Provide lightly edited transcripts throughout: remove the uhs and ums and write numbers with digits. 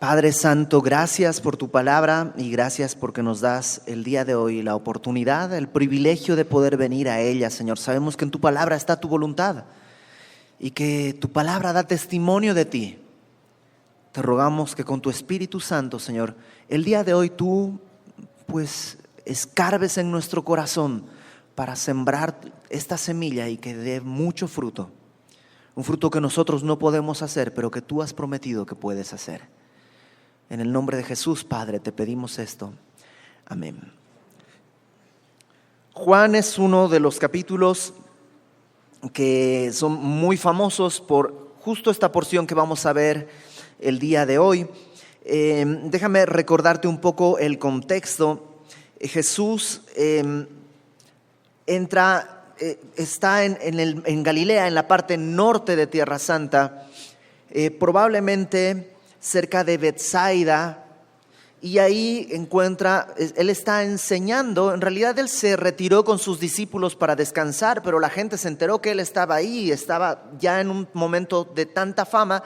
Padre Santo, gracias por tu palabra y gracias porque nos das el día de hoy la oportunidad, el privilegio de poder venir a ella, Señor. Sabemos que en tu palabra está tu voluntad y que tu palabra da testimonio de ti. Te rogamos que con tu Espíritu Santo, Señor, el día de hoy tú pues escarbes en nuestro corazón para sembrar esta semilla y que dé mucho fruto. Un fruto que nosotros no podemos hacer, pero que tú has prometido que puedes hacer. En el nombre de Jesús, Padre, te pedimos esto. Amén. Juan es uno de los capítulos que son muy famosos por justo esta porción que vamos a ver el día de hoy. Déjame recordarte un poco el contexto. Jesús está en Galilea, en la parte norte de Tierra Santa, probablemente cerca de Betsaida, y ahí él está enseñando. En realidad él se retiró con sus discípulos para descansar, pero la gente se enteró que él estaba ahí, estaba ya en un momento de tanta fama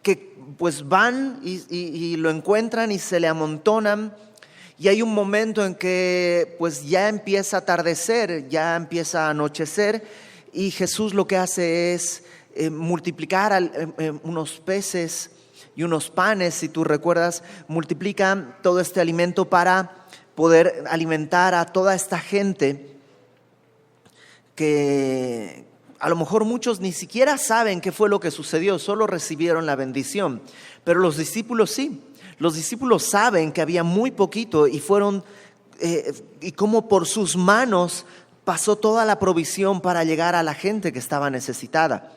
que pues van y lo encuentran y se le amontonan. Y hay un momento en que pues ya empieza a atardecer, ya empieza a anochecer, y Jesús lo que hace es multiplicar unos peces y unos panes. Si tú recuerdas, multiplica todo este alimento para poder alimentar a toda esta gente que a lo mejor muchos ni siquiera saben qué fue lo que sucedió, solo recibieron la bendición, pero los discípulos sí. Los discípulos saben que había muy poquito y fueron y cómo por sus manos pasó toda la provisión para llegar a la gente que estaba necesitada.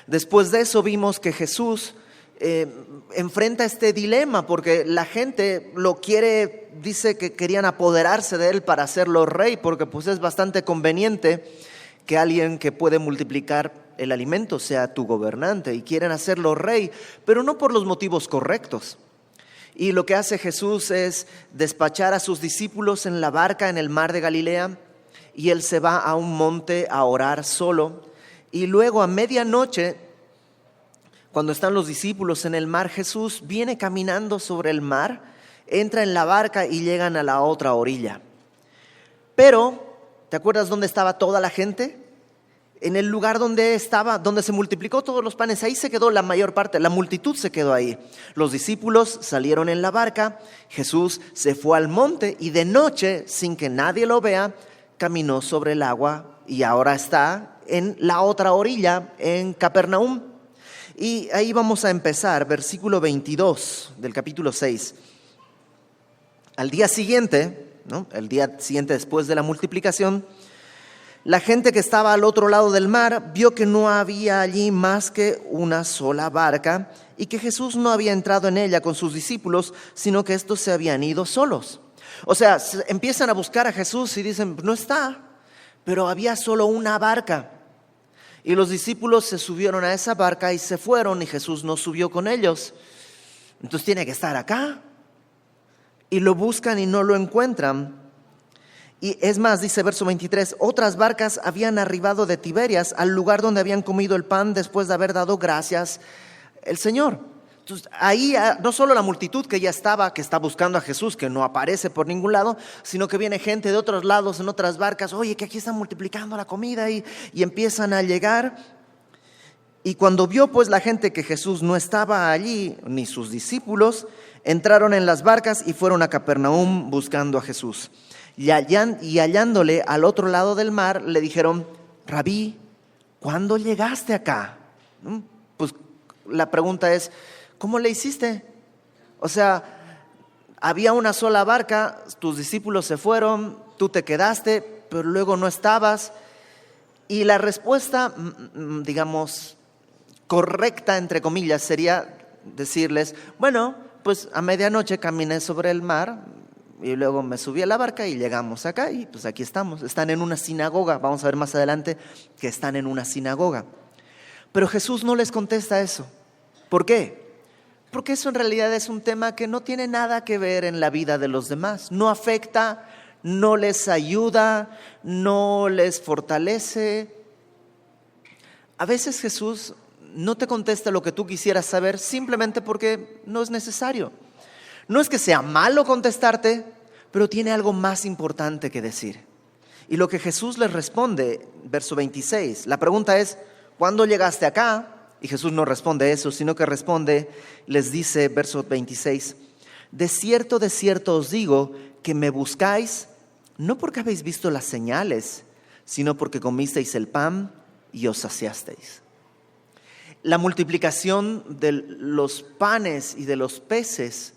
Después de eso vimos que Jesús enfrenta este dilema porque la gente dice que querían apoderarse de él para hacerlo rey, porque pues es bastante conveniente que alguien que puede multiplicar el alimento sea tu gobernante, y quieren hacerlo rey, pero no por los motivos correctos. Y lo que hace Jesús es despachar a sus discípulos en la barca en el mar de Galilea, y él se va a un monte a orar solo, y luego a medianoche, cuando están los discípulos en el mar, Jesús viene caminando sobre el mar, entra en la barca y llegan a la otra orilla. Pero, ¿te acuerdas dónde estaba toda la gente? En el lugar donde se multiplicó todos los panes, ahí se quedó la mayor parte, la multitud se quedó ahí. Los discípulos salieron en la barca, Jesús se fue al monte y de noche, sin que nadie lo vea, caminó sobre el agua y ahora está en la otra orilla, en Capernaum. Y ahí vamos a empezar, versículo 22 del capítulo 6. Al día siguiente, el día siguiente después de la multiplicación, la gente que estaba al otro lado del mar vio que no había allí más que una sola barca y que Jesús no había entrado en ella con sus discípulos, sino que estos se habían ido solos. O sea, empiezan a buscar a Jesús y dicen, no está, pero había solo una barca. Y los discípulos se subieron a esa barca y se fueron, y Jesús no subió con ellos. Entonces tiene que estar acá. Y lo buscan y no lo encuentran. Y es más, dice verso 23, otras barcas habían arribado de Tiberias al lugar donde habían comido el pan después de haber dado gracias el Señor. Entonces ahí no solo la multitud que está buscando a Jesús, que no aparece por ningún lado, sino que viene gente de otros lados en otras barcas. Oye, que aquí están multiplicando la comida, y empiezan a llegar. Y cuando vio pues la gente que Jesús no estaba allí, ni sus discípulos, entraron en las barcas y fueron a Capernaum buscando a Jesús. Y hallándole al otro lado del mar, le dijeron, Rabí, ¿cuándo llegaste acá? Pues la pregunta es, ¿cómo le hiciste? O sea, había una sola barca, tus discípulos se fueron, tú te quedaste, pero luego no estabas. Y la respuesta, digamos, correcta, entre comillas, sería decirles, bueno, pues a medianoche caminé sobre el mar y luego me subí a la barca y llegamos acá y pues aquí estamos. Están en una sinagoga, vamos a ver más adelante que están en una sinagoga. Pero Jesús no les contesta eso. ¿Por qué? Porque eso en realidad es un tema que no tiene nada que ver en la vida de los demás. No afecta, no les ayuda, no les fortalece. A veces Jesús no te contesta lo que tú quisieras saber simplemente porque no es necesario. No es que sea malo contestarte, pero tiene algo más importante que decir. Y lo que Jesús les responde, verso 26, la pregunta es, ¿cuándo llegaste acá? Y Jesús no responde eso, sino que responde, les dice, verso 26, de cierto os digo que me buscáis, no porque habéis visto las señales, sino porque comisteis el pan y os saciasteis. La multiplicación de los panes y de los peces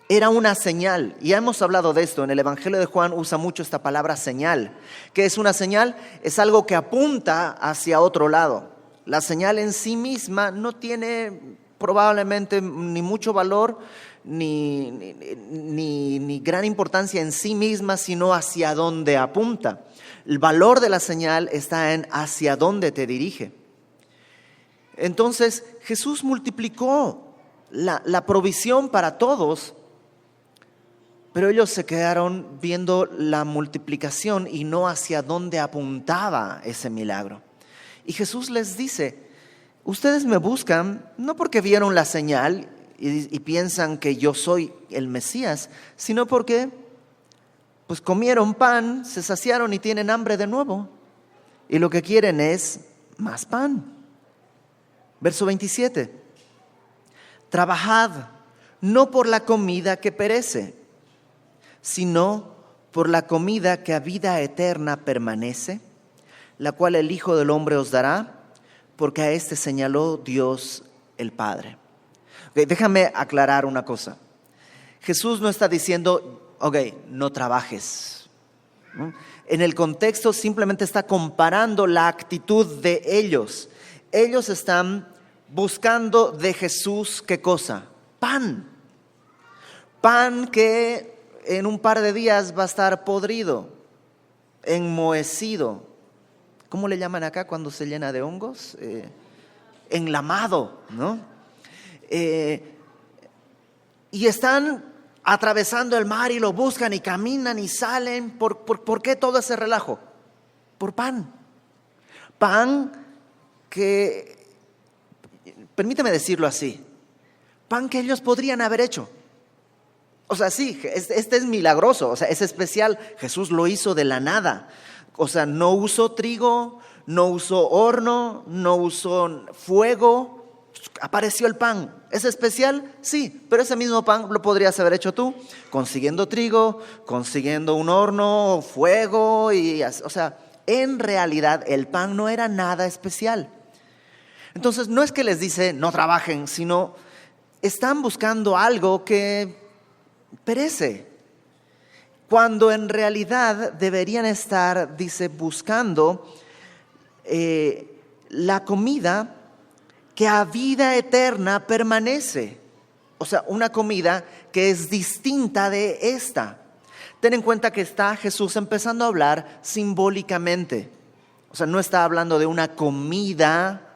era una señal, y ya hemos hablado de esto. En el Evangelio de Juan usa mucho esta palabra señal. ¿Qué es una señal? Es algo que apunta hacia otro lado. La señal en sí misma no tiene probablemente ni mucho valor ni gran importancia en sí misma, sino hacia dónde apunta. El valor de la señal está en hacia dónde te dirige. Entonces Jesús multiplicó la provisión para todos, pero ellos se quedaron viendo la multiplicación y no hacia dónde apuntaba ese milagro. Y Jesús les dice, ustedes me buscan no porque vieron la señal y piensan que yo soy el Mesías, sino porque pues comieron pan, se saciaron y tienen hambre de nuevo. Y lo que quieren es más pan. Verso 27. Trabajad no por la comida que perece, sino por la comida que a vida eterna permanece, la cual el Hijo del Hombre os dará, porque a este señaló Dios el Padre. Okay, déjame aclarar una cosa. Jesús no está diciendo, no trabajes. En el contexto simplemente está comparando la actitud de ellos. Ellos están buscando de Jesús, ¿qué cosa? Pan. Pan que en un par de días va a estar podrido, enmohecido. ¿Cómo le llaman acá cuando se llena de hongos? Enlamado, ¿no? Y están atravesando el mar y lo buscan y caminan y salen. ¿Por qué todo ese relajo? Por pan. Pan que, permíteme decirlo así, pan que ellos podrían haber hecho. O sea, sí, este es milagroso, o sea, es especial. Jesús lo hizo de la nada. O sea, no usó trigo, no usó horno, no usó fuego, apareció el pan. ¿Es especial? Sí, pero ese mismo pan lo podrías haber hecho tú, consiguiendo trigo, consiguiendo un horno, fuego, o sea, en realidad el pan no era nada especial. Entonces no es que les dice no trabajen, sino están buscando algo que perece, cuando en realidad deberían estar, dice, buscando la comida que a vida eterna permanece. O sea, una comida que es distinta de esta. Ten en cuenta que está Jesús empezando a hablar simbólicamente. O sea, no está hablando de una comida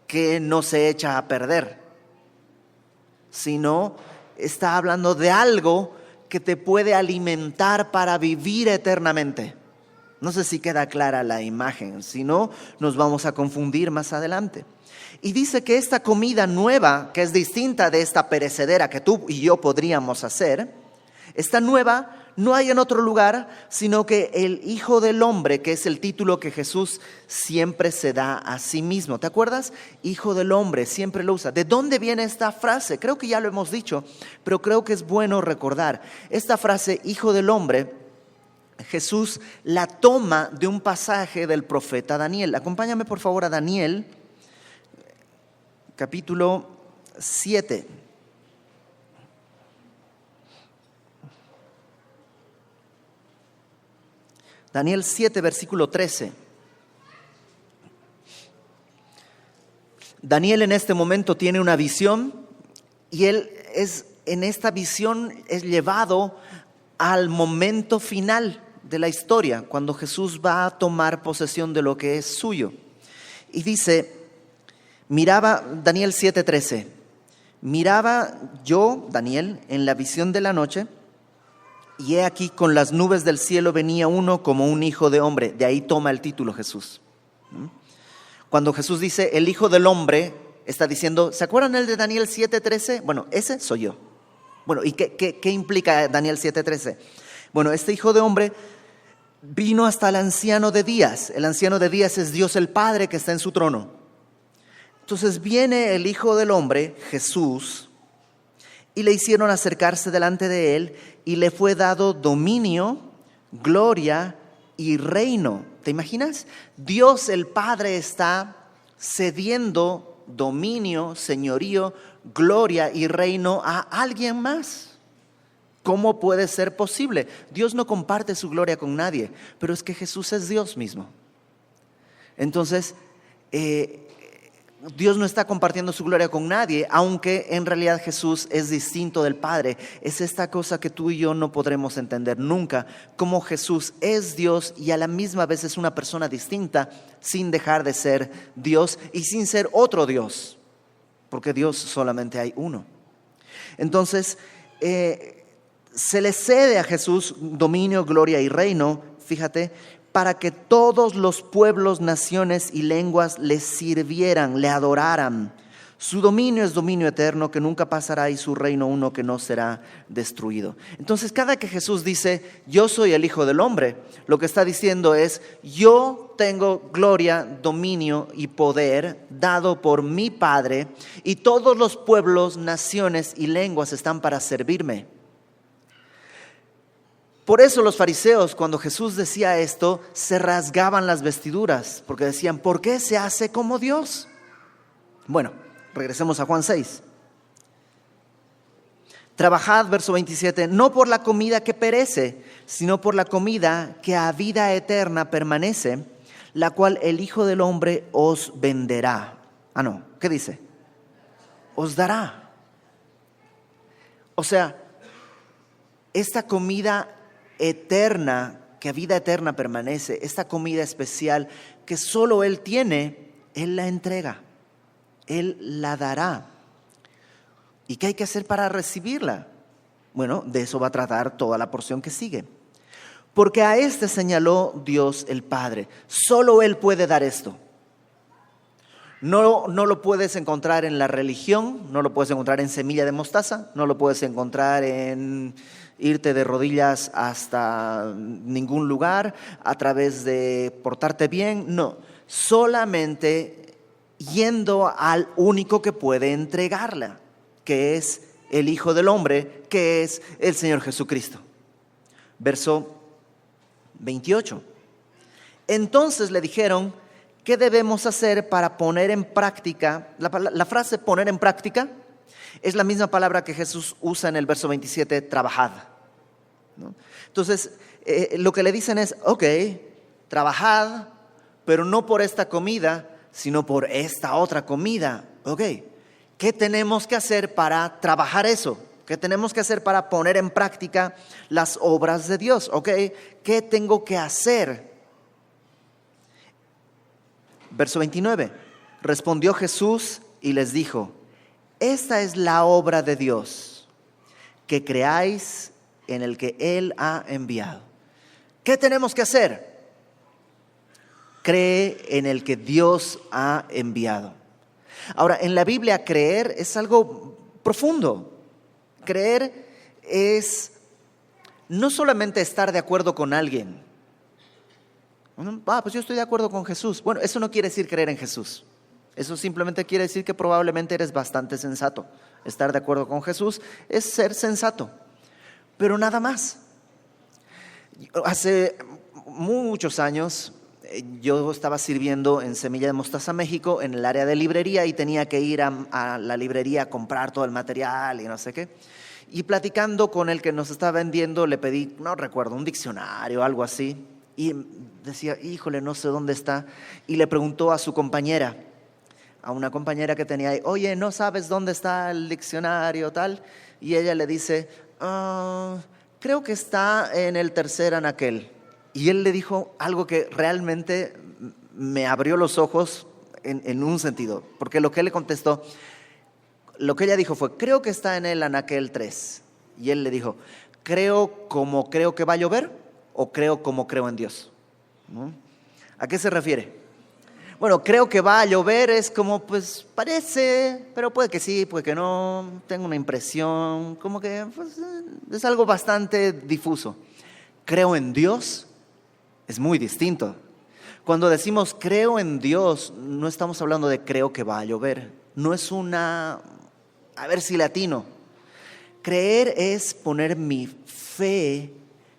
que no se echa a perder, sino está hablando de algo que te puede alimentar para vivir eternamente. No sé si queda clara la imagen, si no, nos vamos a confundir más adelante. Y dice que esta comida nueva, que es distinta de esta perecedera que tú y yo podríamos hacer, esta nueva no hay en otro lugar, sino que el Hijo del Hombre, que es el título que Jesús siempre se da a sí mismo. ¿Te acuerdas? Hijo del Hombre, siempre lo usa. ¿De dónde viene esta frase? Creo que ya lo hemos dicho, pero creo que es bueno recordar. Esta frase, Hijo del Hombre, Jesús la toma de un pasaje del profeta Daniel. Acompáñame por favor a Daniel, capítulo 7. Daniel 7, versículo 13. Daniel en este momento tiene una visión y en esta visión es llevado al momento final de la historia, cuando Jesús va a tomar posesión de lo que es suyo. Y dice, Daniel 7:13, miraba yo, Daniel, en la visión de la noche, y he aquí con las nubes del cielo venía uno como un hijo de hombre. De ahí toma el título Jesús. Cuando Jesús dice el Hijo del Hombre, está diciendo, ¿se acuerdan el de Daniel 7:13? Bueno, ese soy yo. Bueno, ¿y qué implica Daniel 7:13? Bueno, este Hijo de Hombre vino hasta el anciano de días. El anciano de días es Dios el Padre que está en su trono. Entonces viene el Hijo del Hombre, Jesús, y le hicieron acercarse delante de él y le fue dado dominio, gloria y reino. ¿Te imaginas? Dios el Padre está cediendo dominio, señorío, gloria y reino a alguien más. ¿Cómo puede ser posible? Dios no comparte su gloria con nadie, pero es que Jesús es Dios mismo. Entonces, Dios no está compartiendo su gloria con nadie, aunque en realidad Jesús es distinto del Padre. Es esta cosa que tú y yo no podremos entender nunca, cómo Jesús es Dios y a la misma vez es una persona distinta, sin dejar de ser Dios y sin ser otro Dios, porque Dios solamente hay uno. Entonces, se le cede a Jesús dominio, gloria y reino, fíjate, para que todos los pueblos, naciones y lenguas le sirvieran, le adoraran. Su dominio es dominio eterno que nunca pasará y su reino uno que no será destruido. Entonces, cada que Jesús dice, yo soy el Hijo del Hombre, lo que está diciendo es, yo tengo gloria, dominio y poder dado por mi Padre y todos los pueblos, naciones y lenguas están para servirme. Por eso los fariseos, cuando Jesús decía esto, se rasgaban las vestiduras, porque decían, ¿por qué se hace como Dios? Bueno, regresemos a Juan 6. Trabajad, verso 27, no por la comida que perece, sino por la comida que a vida eterna permanece, la cual el Hijo del Hombre os venderá. ¿Qué dice? Os dará. O sea, esta comida eterna, que a vida eterna permanece, esta comida especial que solo Él tiene, Él la entrega, Él la dará. ¿Y qué hay que hacer para recibirla? Bueno, de eso va a tratar toda la porción que sigue. Porque a este señaló Dios el Padre, solo Él puede dar esto. No lo puedes encontrar en la religión, no lo puedes encontrar en semilla de mostaza, no lo puedes encontrar en irte de rodillas hasta ningún lugar, a través de portarte bien, no. Solamente yendo al único que puede entregarla, que es el Hijo del Hombre, que es el Señor Jesucristo. Verso 28. Entonces le dijeron, ¿qué debemos hacer para poner en práctica? La frase poner en práctica es la misma palabra que Jesús usa en el verso 27, trabajad, ¿no? Entonces, lo que le dicen es, ok, trabajad, pero no por esta comida, sino por esta otra comida. Ok, ¿qué tenemos que hacer para trabajar eso? ¿Qué tenemos que hacer para poner en práctica las obras de Dios? Ok, ¿qué tengo que hacer? Verso 29, respondió Jesús y les dijo, esta es la obra de Dios, que creáis en el que Él ha enviado. ¿Qué tenemos que hacer? Cree en el que Dios ha enviado. Ahora, en la Biblia creer es algo profundo. Creer es no solamente estar de acuerdo con alguien. Pues yo estoy de acuerdo con Jesús. Bueno, eso no quiere decir creer en Jesús. Eso simplemente quiere decir que probablemente eres bastante sensato. Estar de acuerdo con Jesús es ser sensato, pero nada más. Hace muchos años yo estaba sirviendo en Semilla de Mostaza, México, en el área de librería, y tenía que ir a la librería a comprar todo el material y no sé qué. Y platicando con el que nos estaba vendiendo, le pedí, no recuerdo, un diccionario o algo así. Y decía, híjole, no sé dónde está. Y le preguntó a su compañera, a una compañera que tenía ahí, oye, ¿no sabes dónde está el diccionario tal? Y ella le dice, creo que está en el tercer anaquel. Y él le dijo algo que realmente me abrió los ojos en un sentido. Porque lo que él le contestó, lo que ella dijo fue, creo que está en el anaquel 3. Y él le dijo, creo como creo que va a llover o creo como creo en Dios. ¿No? ¿A qué se refiere? Bueno, creo que va a llover, es como, pues parece, pero puede que sí, puede que no. Tengo una impresión, como que pues, es algo bastante difuso. Creo en Dios es muy distinto. Cuando decimos creo en Dios, no estamos hablando de creo que va a llover. No es a ver si latino. Creer es poner mi fe,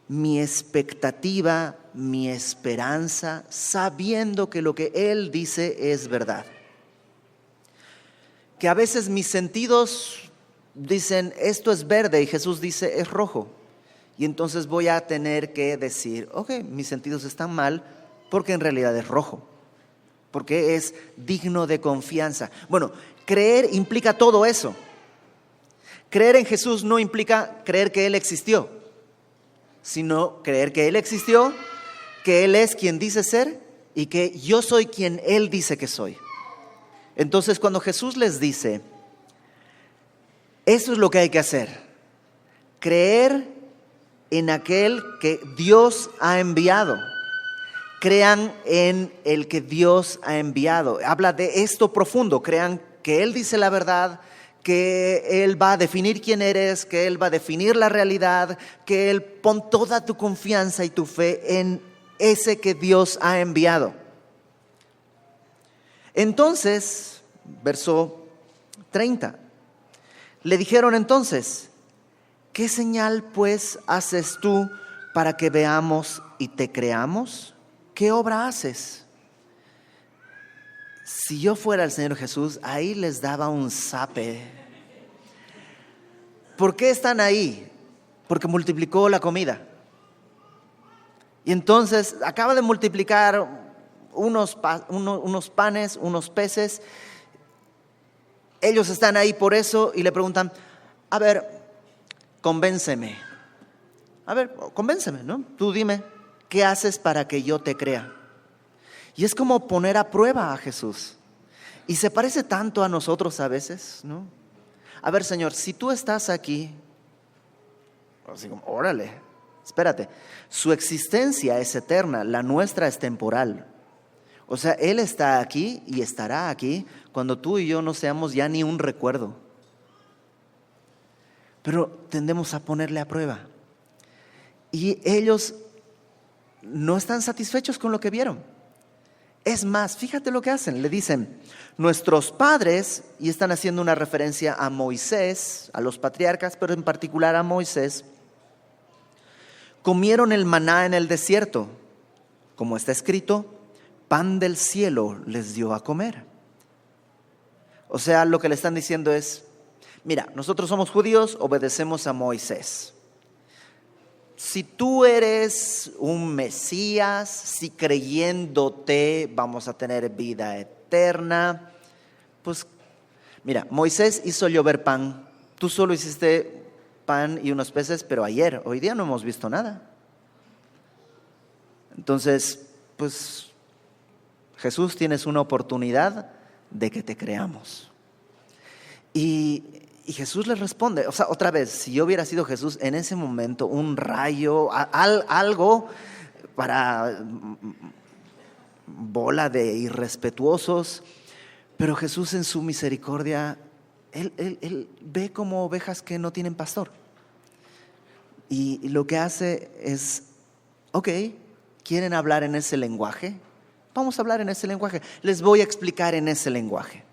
mi expectativa, mi esperanza, sabiendo que lo que Él dice es verdad. Que a veces mis sentidos dicen, esto es verde, y Jesús dice, es rojo. Y entonces voy a tener que decir, ok, mis sentidos están mal, porque en realidad es rojo, porque es digno de confianza. Bueno, creer implica todo eso. Creer en Jesús no implica creer que Él existió, sino creer que Él existió, que Él es quien dice ser y que yo soy quien Él dice que soy. Entonces, cuando Jesús les dice, eso es lo que hay que hacer, creer en aquel que Dios ha enviado. Crean en el que Dios ha enviado. Habla de esto profundo. Crean que Él dice la verdad, que Él va a definir quién eres, que Él va a definir la realidad, que Él pon toda tu confianza y tu fe en ese que Dios ha enviado. Entonces, verso 30, le dijeron entonces, ¿qué señal pues haces tú para que veamos y te creamos? ¿Qué obra haces? Si yo fuera el Señor Jesús, ahí les daba un zape. ¿Por qué están ahí? Porque multiplicó la comida. Y entonces acaba de multiplicar unos panes, unos peces. Ellos están ahí por eso y le preguntan, a ver, convénceme. A ver, convénceme, ¿no? Tú dime. ¿Qué haces para que yo te crea? Y es como poner a prueba a Jesús. Y se parece tanto a nosotros a veces, ¿no? A ver, Señor, si tú estás aquí, así como, órale, espérate. Su existencia es eterna, la nuestra es temporal. O sea, Él está aquí y estará aquí cuando tú y yo no seamos ya ni un recuerdo. Pero tendemos a ponerle a prueba. Y ellos no están satisfechos con lo que vieron. Es más, fíjate lo que hacen. Le dicen, nuestros padres, y están haciendo una referencia a Moisés, a los patriarcas, pero en particular a Moisés, comieron el maná en el desierto, como está escrito, pan del cielo les dio a comer. O sea, lo que le están diciendo es, mira, nosotros somos judíos, obedecemos a Moisés. Si tú eres un Mesías, si creyéndote vamos a tener vida eterna, pues mira, Moisés hizo llover pan, tú solo hiciste pan y unos peces, pero hoy día no hemos visto nada. Entonces, pues Jesús, tienes una oportunidad de que te creamos. Y Jesús les responde, o sea, otra vez, si yo hubiera sido Jesús en ese momento, un rayo, algo para bola de irrespetuosos, pero Jesús en su misericordia, Él ve como ovejas que no tienen pastor. Y lo que hace es, ok, ¿quieren hablar en ese lenguaje? Vamos a hablar en ese lenguaje. Les voy a explicar en ese lenguaje.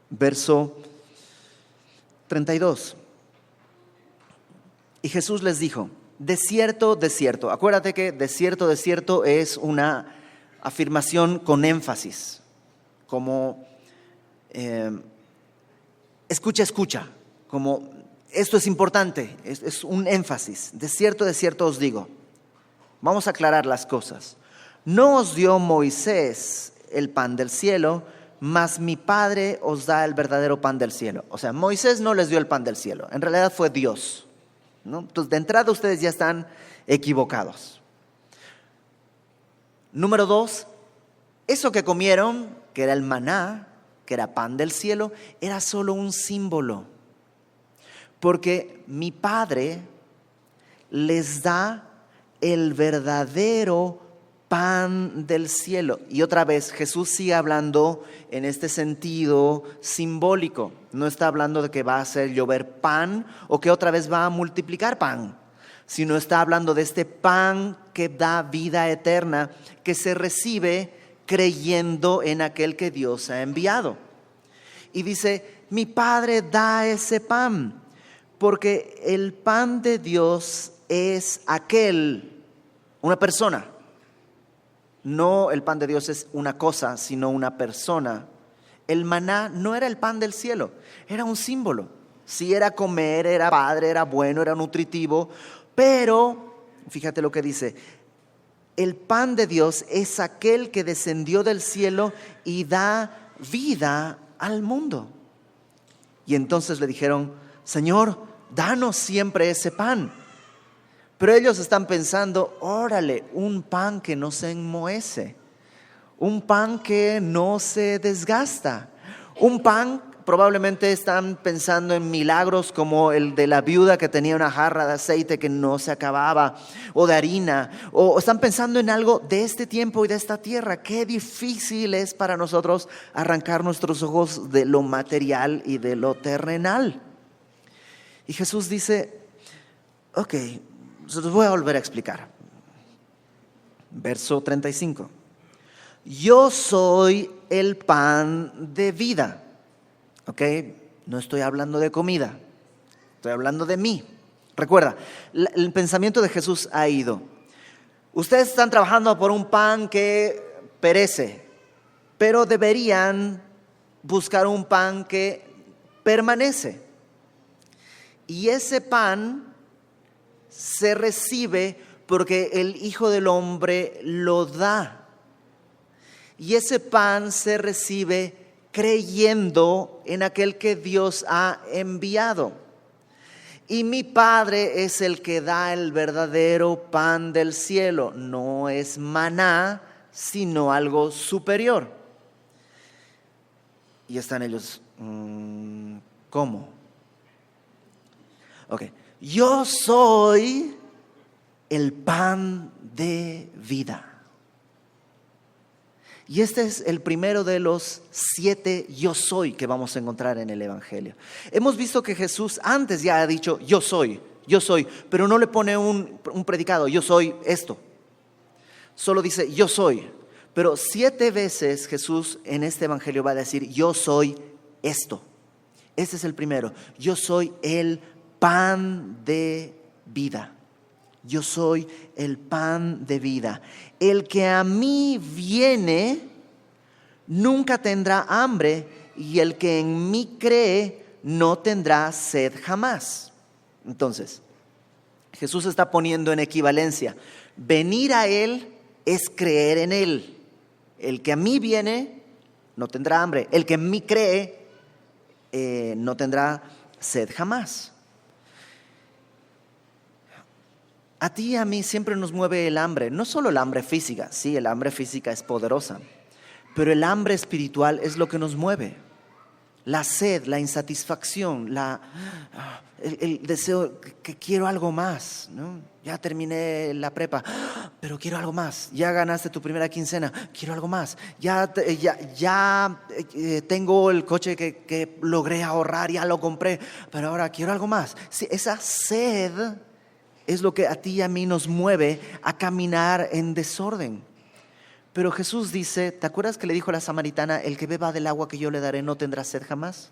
Verso 32. Y Jesús les dijo, de cierto, acuérdate que de cierto es una afirmación con énfasis, como escucha, como esto es importante, es un énfasis. De cierto os digo, vamos a aclarar las cosas. No os dio Moisés el pan del cielo, mas mi Padre os da el verdadero pan del cielo. O sea, Moisés no les dio el pan del cielo, en realidad fue Dios, ¿no? Entonces, de entrada ustedes ya están equivocados. Número 2, eso que comieron, que era el maná, que era pan del cielo, era solo un símbolo. Porque mi Padre les da el verdadero pan del cielo. Y otra vez Jesús sigue hablando en este sentido simbólico. No está hablando de que va a hacer llover pan o que otra vez va a multiplicar pan, sino está hablando de este pan que da vida eterna, que se recibe creyendo en aquel que Dios ha enviado. Y dice, mi Padre da ese pan, porque el pan de Dios es aquel, una persona. No, el pan de Dios es una cosa, sino una persona. El maná no era el pan del cielo, era un símbolo. Sí era comer, era padre, era bueno, era nutritivo, pero fíjate lo que dice, el pan de Dios es aquel que descendió del cielo y da vida al mundo. Y entonces le dijeron, Señor, danos siempre ese pan. Pero ellos están pensando, órale, un pan que no se enmohece, un pan que no se desgasta, un pan, probablemente están pensando en milagros como el de la viuda que tenía una jarra de aceite que no se acababa, o de harina, o están pensando en algo de este tiempo y de esta tierra. Qué difícil es para nosotros arrancar nuestros ojos de lo material y de lo terrenal. Y Jesús dice, ok, se los voy a volver a explicar. Verso 35. Yo soy el pan de vida. Ok, no estoy hablando de comida, estoy hablando de mí. Recuerda, el pensamiento de Jesús ha ido. Ustedes están trabajando por un pan que perece, pero deberían buscar un pan que permanece. Y ese pan se recibe porque el Hijo del Hombre lo da. Y ese pan se recibe creyendo en aquel que Dios ha enviado. Y mi Padre es el que da el verdadero pan del cielo. No es maná, sino algo superior. Y están ellos, ¿cómo? Ok, yo soy el pan de vida. Y este es el primero de los 7 yo soy que vamos a encontrar en el Evangelio. Hemos visto que Jesús antes ya ha dicho yo soy, pero no le pone un predicado, yo soy esto. Solo dice yo soy, pero 7 veces Jesús en este Evangelio va a decir yo soy esto. Este es el primero, yo soy el pan de vida. Yo soy el pan de vida. El que a mí viene nunca tendrá hambre, y el que en mí cree no tendrá sed jamás. Entonces, Jesús está poniendo en equivalencia. Venir a Él es creer en Él. El que a mí viene no tendrá hambre. El que en mí cree no tendrá sed jamás. A ti y a mí siempre nos mueve el hambre, no solo el hambre física, sí, el hambre física es poderosa, pero el hambre espiritual es lo que nos mueve. La sed, la insatisfacción, el deseo que quiero algo más, ¿no? Ya terminé la prepa, pero quiero algo más. Ya ganaste tu primera quincena, quiero algo más. Ya tengo el coche que logré ahorrar, ya lo compré, pero ahora quiero algo más. Sí, esa sed es lo que a ti y a mí nos mueve a caminar en desorden. Pero Jesús dice, ¿te acuerdas que le dijo a la samaritana, el que beba del agua que yo le daré no tendrá sed jamás?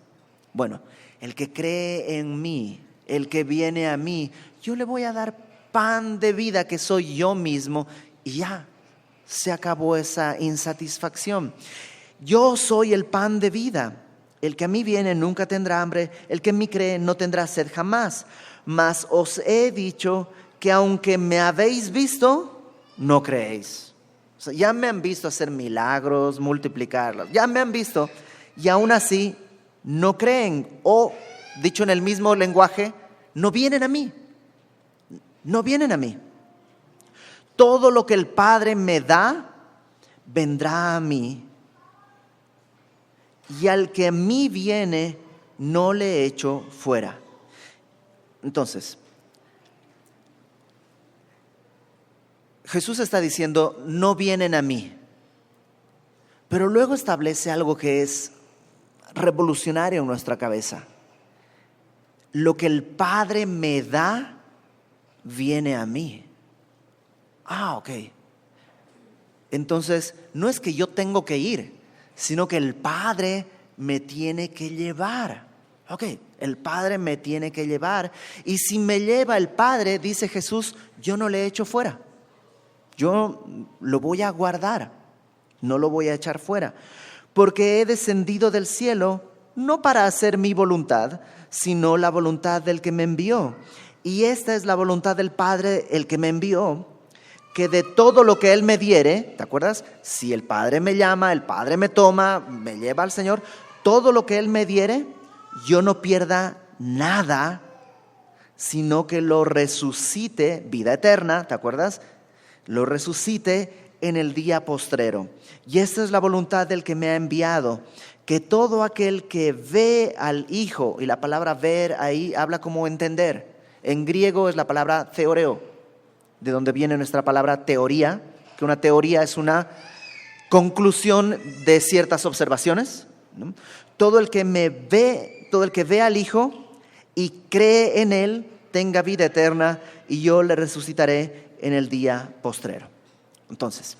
Bueno, el que cree en mí, el que viene a mí, yo le voy a dar pan de vida que soy yo mismo, y ya se acabó esa insatisfacción. Yo soy el pan de vida. El que a mí viene nunca tendrá hambre, el que en mí cree no tendrá sed jamás. Mas os he dicho que aunque me habéis visto, no creéis. O sea, ya me han visto hacer milagros, multiplicarlos, ya me han visto y aún así no creen. O, dicho en el mismo lenguaje, no vienen a mí. No vienen a mí. Todo lo que el Padre me da, vendrá a mí. Y al que a mí viene, no le echo fuera. Entonces, Jesús está diciendo, no vienen a mí. Pero luego establece algo que es revolucionario en nuestra cabeza. Lo que el Padre me da, viene a mí. Ok. Entonces, no es que yo tengo que ir, sino que el Padre me tiene que llevar. El Padre me tiene que llevar. Y si me lleva el Padre, dice Jesús, yo no le echo fuera. Yo lo voy a guardar, no lo voy a echar fuera. Porque he descendido del cielo, no para hacer mi voluntad, sino la voluntad del que me envió. Y esta es la voluntad del Padre, el que me envió, que de todo lo que Él me diere, ¿te acuerdas? Si el Padre me llama, el Padre me toma, me lleva al Señor, todo lo que Él me diere, yo no pierda nada, sino que lo resucite, vida eterna, ¿te acuerdas? Lo resucite en el día postrero. Y esta es la voluntad del que me ha enviado, que todo aquel que ve al Hijo, y la palabra ver ahí habla como entender, en griego es la palabra theoreo, de donde viene nuestra palabra teoría, que una teoría es una conclusión de ciertas observaciones, ¿no? Todo el que ve al Hijo y cree en Él, tenga vida eterna, y yo le resucitaré en el día postrero. Entonces,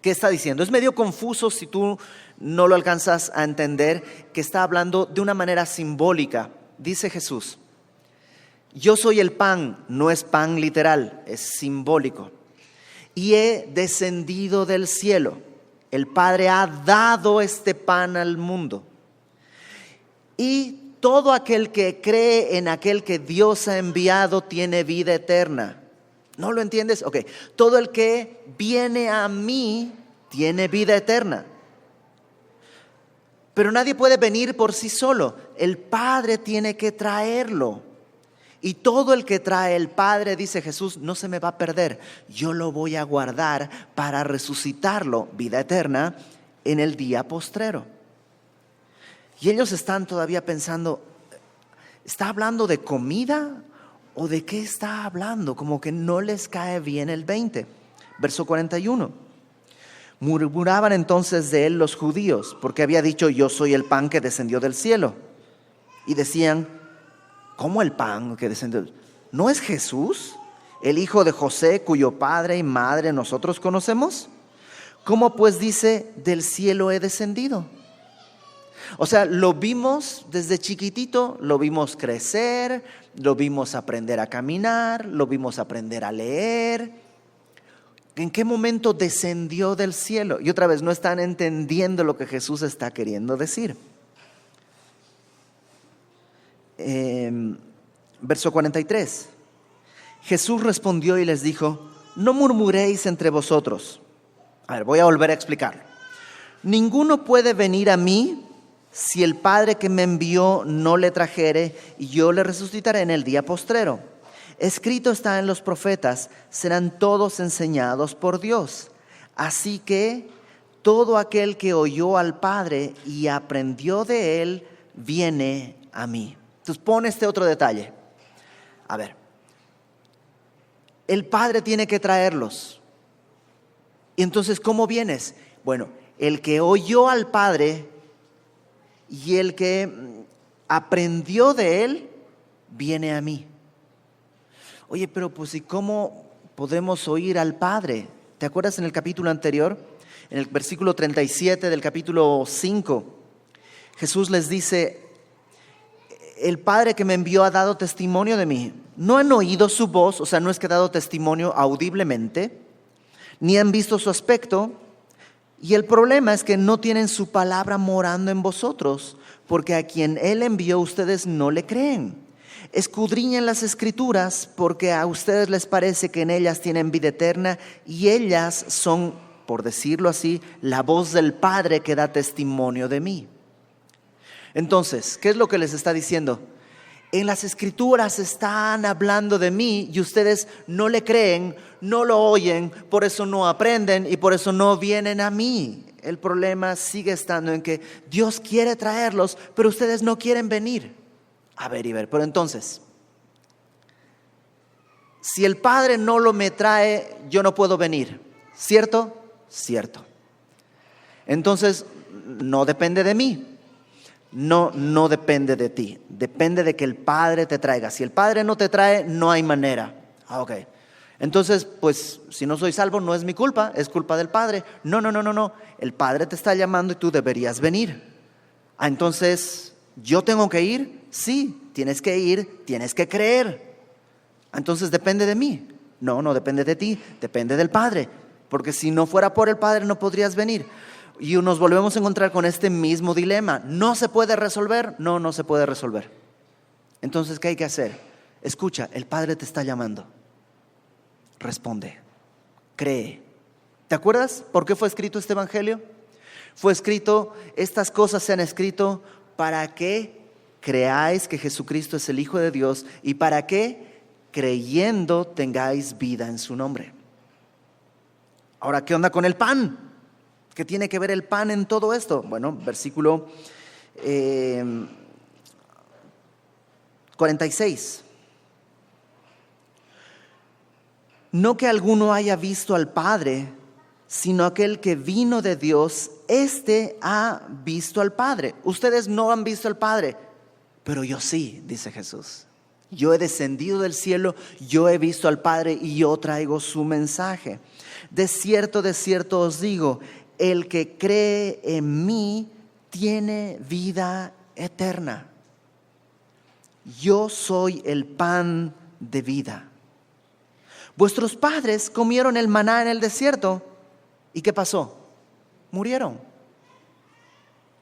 ¿qué está diciendo? Es medio confuso si tú no lo alcanzas a entender, que está hablando de una manera simbólica. Dice Jesús, yo soy el pan, no es pan literal, es simbólico. Y he descendido del cielo. El Padre ha dado este pan al mundo. Y todo aquel que cree en aquel que Dios ha enviado tiene vida eterna. ¿No lo entiendes? Todo el que viene a mí tiene vida eterna. Pero nadie puede venir por sí solo. El Padre tiene que traerlo. Y todo el que trae el Padre, dice Jesús, no se me va a perder. Yo lo voy a guardar para resucitarlo, vida eterna, en el día postrero. Y ellos están todavía pensando, ¿está hablando de comida o de qué está hablando? Como que no les cae bien el 20. Verso 41. Murmuraban entonces de él los judíos, porque había dicho, yo soy el pan que descendió del cielo. Y decían, ¿cómo el pan que descendió? ¿No es Jesús, el hijo de José, cuyo padre y madre nosotros conocemos? ¿Cómo pues dice, del cielo he descendido? O sea, lo vimos desde chiquitito, lo vimos crecer, lo vimos aprender a caminar, lo vimos aprender a leer. ¿En qué momento descendió del cielo? Y otra vez, no están entendiendo lo que Jesús está queriendo decir. Verso 43. Jesús respondió y les dijo, no murmuréis entre vosotros. Voy a volver a explicarlo. Ninguno puede venir a mí si el Padre que me envió no le trajere, y yo le resucitaré en el día postrero. Escrito está en los profetas, serán todos enseñados por Dios. Así que todo aquel que oyó al Padre y aprendió de él, viene a mí. Entonces pon este otro detalle. El Padre tiene que traerlos. Y entonces, ¿cómo vienes? Bueno, el que oyó al Padre y el que aprendió de él, viene a mí. Oye, pero pues ¿y cómo podemos oír al Padre? ¿Te acuerdas en el capítulo anterior? En el versículo 37 del capítulo 5, Jesús les dice, el Padre que me envió ha dado testimonio de mí. No han oído su voz, o sea, no es que ha dado testimonio audiblemente, ni han visto su aspecto. Y el problema es que no tienen su palabra morando en vosotros, porque a quien Él envió ustedes no le creen. Escudriñen las Escrituras, porque a ustedes les parece que en ellas tienen vida eterna, y ellas son, por decirlo así, la voz del Padre que da testimonio de mí. Entonces, ¿qué es lo que les está diciendo? En las Escrituras están hablando de mí y ustedes no le creen, no lo oyen, por eso no aprenden y por eso no vienen a mí. El problema sigue estando en que Dios quiere traerlos, pero ustedes no quieren venir. Pero entonces, Si el Padre no lo me trae, yo no puedo venir. ¿Cierto? Cierto. Entonces, no depende de mí. No depende de ti. Depende de que el Padre te traiga. Si el Padre no te trae, no hay manera. Ok. Entonces, pues, si no soy salvo, no es mi culpa, es culpa del Padre. No. El Padre te está llamando y tú deberías venir. Entonces, ¿yo tengo que ir? Sí, tienes que ir, tienes que creer. Entonces, ¿depende de mí? No depende de ti, depende del Padre. Porque si no fuera por el Padre, no podrías venir. Y nos volvemos a encontrar con este mismo dilema. ¿No se puede resolver? No se puede resolver. Entonces, ¿qué hay que hacer? Escucha, el Padre te está llamando. Responde, cree. ¿Te acuerdas por qué fue escrito este evangelio? Fue escrito, estas cosas se han escrito para que creáis que Jesucristo es el Hijo de Dios y para que creyendo tengáis vida en su nombre. Ahora, ¿qué onda con el pan? ¿Qué tiene que ver el pan en todo esto? Bueno, versículo 46. No que alguno haya visto al Padre, sino aquel que vino de Dios, éste ha visto al Padre. Ustedes no han visto al Padre, pero yo sí, dice Jesús. Yo he descendido del cielo, yo he visto al Padre y yo traigo su mensaje. De cierto os digo, el que cree en mí tiene vida eterna. Yo soy el pan de vida. Vuestros padres comieron el maná en el desierto. ¿Y qué pasó? Murieron.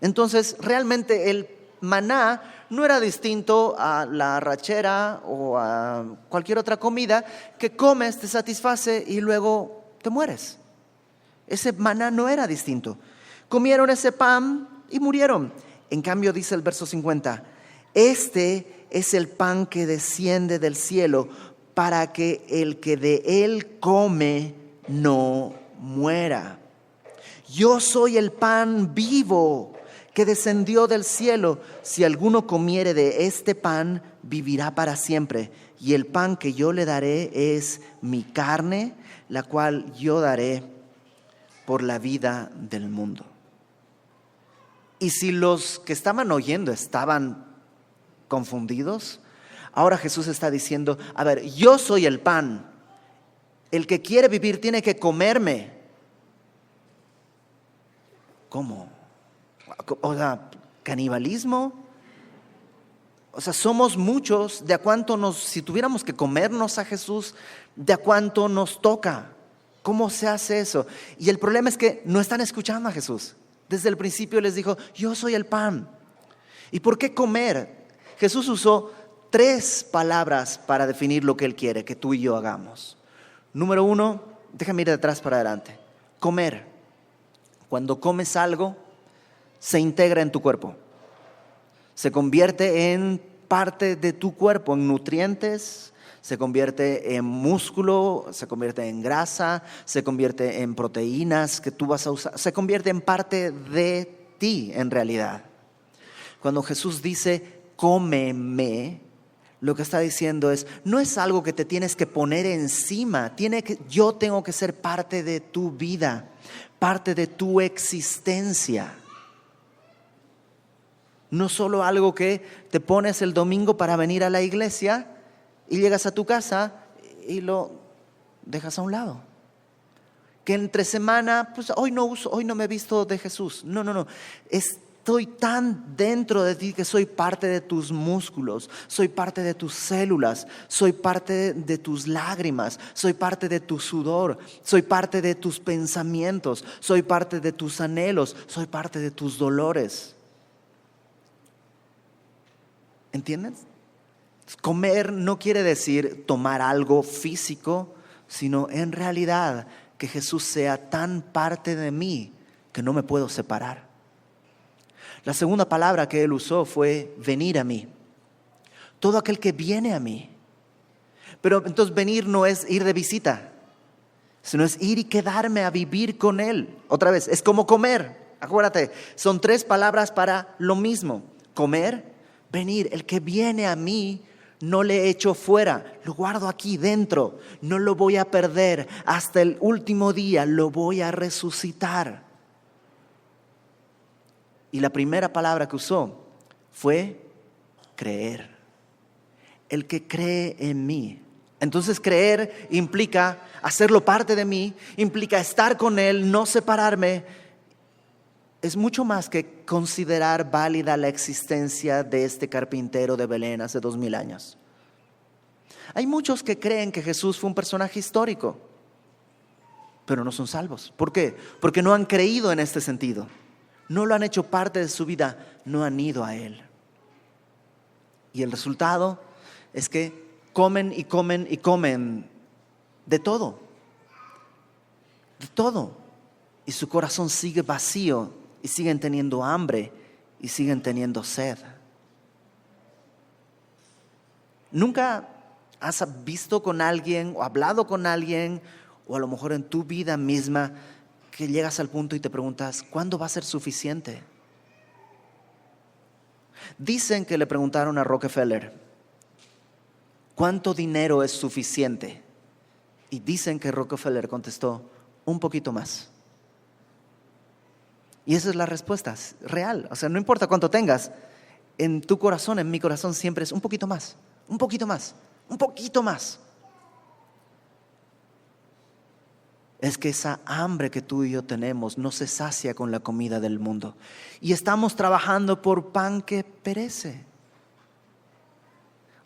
Entonces, realmente el maná no era distinto a la arrachera o a cualquier otra comida que comes, te satisface y luego te mueres. Ese maná no era distinto. Comieron ese pan y murieron. En cambio, dice el verso 50, este es el pan que desciende del cielo para que el que de él come no muera. Yo soy el pan vivo que descendió del cielo. Si alguno comiere de este pan, vivirá para siempre. Y el pan que yo le daré es mi carne, la cual yo daré por la vida del mundo. Y si los que estaban oyendo estaban confundidos, ahora Jesús está diciendo, a ver, yo soy el pan. El que quiere vivir tiene que comerme. ¿Cómo? O sea, ¿canibalismo? O sea, somos muchos, ¿de a cuánto si tuviéramos que comernos a Jesús, de a cuánto nos toca? ¿Cómo se hace eso? Y el problema es que no están escuchando a Jesús. Desde el principio les dijo, yo soy el pan. ¿Y por qué comer? Jesús usó 3 palabras para definir lo que Él quiere que tú y yo hagamos. Número 1, déjame ir de atrás para adelante. Comer. Cuando comes algo, se integra en tu cuerpo. Se convierte en parte de tu cuerpo, en nutrientes, se convierte en músculo, se convierte en grasa, se convierte en proteínas que tú vas a usar, se convierte en parte de ti en realidad. Cuando Jesús dice, cómeme, lo que está diciendo es, no es algo que te tienes que poner encima, yo tengo que ser parte de tu vida, parte de tu existencia. No solo algo que te pones el domingo para venir a la iglesia y llegas a tu casa y lo dejas a un lado. Que entre semana, pues hoy no me he visto de Jesús. No. Estoy tan dentro de ti que soy parte de tus músculos, soy parte de tus células, soy parte de tus lágrimas, soy parte de tu sudor, soy parte de tus pensamientos, soy parte de tus anhelos, soy parte de tus dolores. ¿Entiendes? Comer no quiere decir tomar algo físico, sino en realidad que Jesús sea tan parte de mí que no me puedo separar. La segunda palabra que Él usó fue venir a mí. Todo aquel que viene a mí. Pero entonces venir no es ir de visita, sino es ir y quedarme a vivir con Él. Otra vez, es como comer. Acuérdate, son 3 palabras para lo mismo. Comer, venir. El que viene a mí no le echo fuera, lo guardo aquí dentro, no lo voy a perder, hasta el último día lo voy a resucitar. Y la primera palabra que usó fue creer. El que cree en mí. Entonces creer implica hacerlo parte de mí, implica estar con Él, no separarme. Es mucho más que considerar válida la existencia de este carpintero de Belén hace 2000 años. Hay muchos que creen que Jesús fue un personaje histórico, pero no son salvos. ¿Por qué? Porque no han creído en este sentido. No lo han hecho parte de su vida, no han ido a Él. Y el resultado es que comen y comen y comen de todo. De todo. Y su corazón sigue vacío y siguen teniendo hambre y siguen teniendo sed. ¿Nunca has visto con alguien o hablado con alguien, o a lo mejor en tu vida misma, que llegas al punto y te preguntas, ¿cuándo va a ser suficiente? Dicen que le preguntaron a Rockefeller, ¿cuánto dinero es suficiente? Y dicen que Rockefeller contestó, un poquito más. Y esa es la respuesta real. O sea, no importa cuánto tengas, en tu corazón, en mi corazón siempre es un poquito más, un poquito más, un poquito más. Es que esa hambre que tú y yo tenemos no se sacia con la comida del mundo. Y estamos trabajando por pan que perece.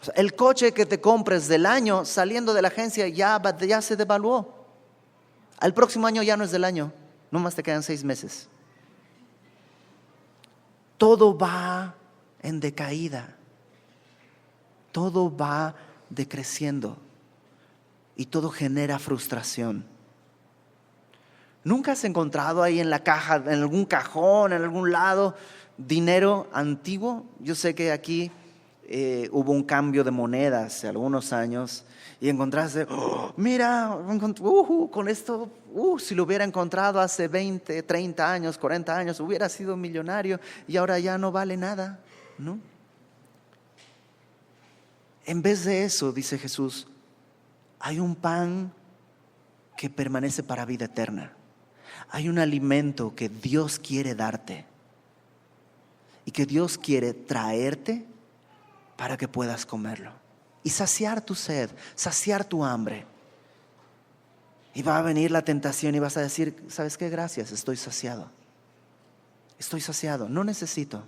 O sea, el coche que te compres del año, saliendo de la agencia, ya se devaluó. Al próximo año ya no es del año, nomás te quedan 6 meses. Todo va en decaída. Todo va decreciendo. Y todo genera frustración. ¿Nunca has encontrado ahí en la caja, en algún cajón, en algún lado, dinero antiguo? Yo sé que aquí hubo un cambio de moneda hace algunos años y encontraste, mira, con esto, si lo hubiera encontrado hace 20, 30 años, 40 años, hubiera sido millonario y ahora ya no vale nada, ¿no? En vez de eso, dice Jesús, hay un pan que permanece para vida eterna. Hay un alimento que Dios quiere darte y que Dios quiere traerte para que puedas comerlo y saciar tu sed, saciar tu hambre. Y va a venir la tentación y vas a decir, ¿sabes qué? Gracias, estoy saciado. Estoy saciado, no necesito.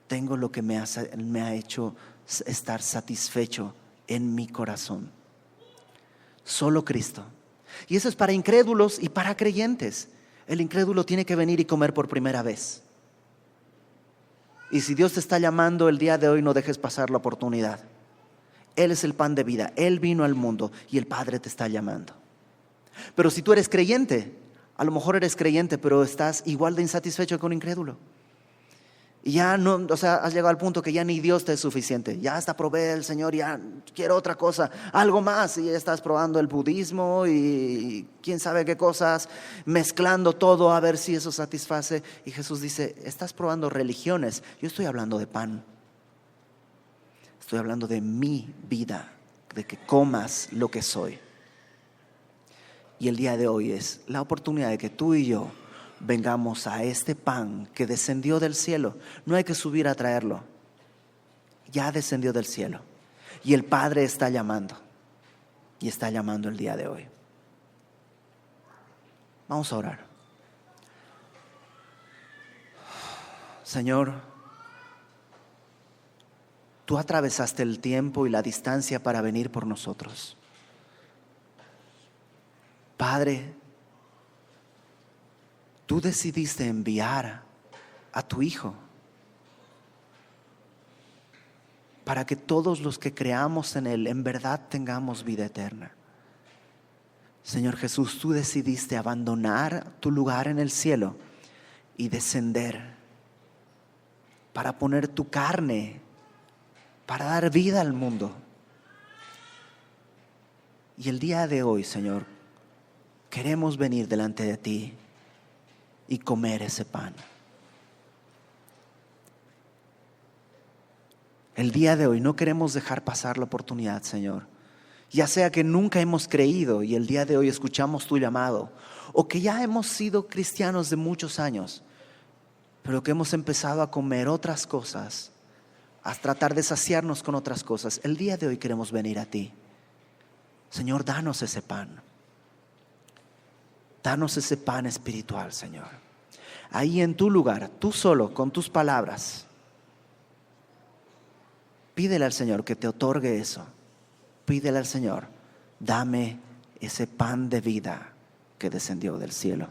Tengo lo que me ha hecho estar satisfecho en mi corazón. Solo Cristo. Y eso es para incrédulos y para creyentes. El incrédulo tiene que venir y comer por primera vez. Y si Dios te está llamando el día de hoy, no dejes pasar la oportunidad. Él es el pan de vida. Él vino al mundo y el Padre te está llamando. Pero si tú eres creyente, a lo mejor eres creyente, pero estás igual de insatisfecho que un incrédulo. Y ya no, has llegado al punto que ya ni Dios te es suficiente. Ya hasta probé el Señor, ya quiero otra cosa, algo más. Y ya estás probando el budismo y quién sabe qué cosas, mezclando todo a ver si eso satisface. Y Jesús dice, estás probando religiones. Yo estoy hablando de pan. Estoy hablando de mi vida, de que comas lo que soy. Y el día de hoy es la oportunidad de que tú y yo vengamos a este pan que descendió del cielo. No hay que subir a traerlo. Ya descendió del cielo. Y el Padre está llamando. Y está llamando el día de hoy. Vamos a orar. Señor, tú atravesaste el tiempo y la distancia para venir por nosotros. Padre, tú decidiste enviar a tu Hijo para que todos los que creamos en Él en verdad tengamos vida eterna. Señor Jesús, tú decidiste abandonar tu lugar en el cielo y descender para poner tu carne, para dar vida al mundo. Y el día de hoy, Señor, queremos venir delante de ti y comer ese pan. El día de hoy no queremos dejar pasar la oportunidad, Señor. Ya sea que nunca hemos creído y el día de hoy escuchamos tu llamado, o que ya hemos sido cristianos de muchos años, pero que hemos empezado a comer otras cosas, a tratar de saciarnos con otras cosas. El día de hoy queremos venir a ti. Señor, danos ese pan. Danos ese pan espiritual, Señor. Ahí en tu lugar, tú solo, con tus palabras, pídele al Señor que te otorgue eso. Pídele al Señor, dame ese pan de vida que descendió del cielo.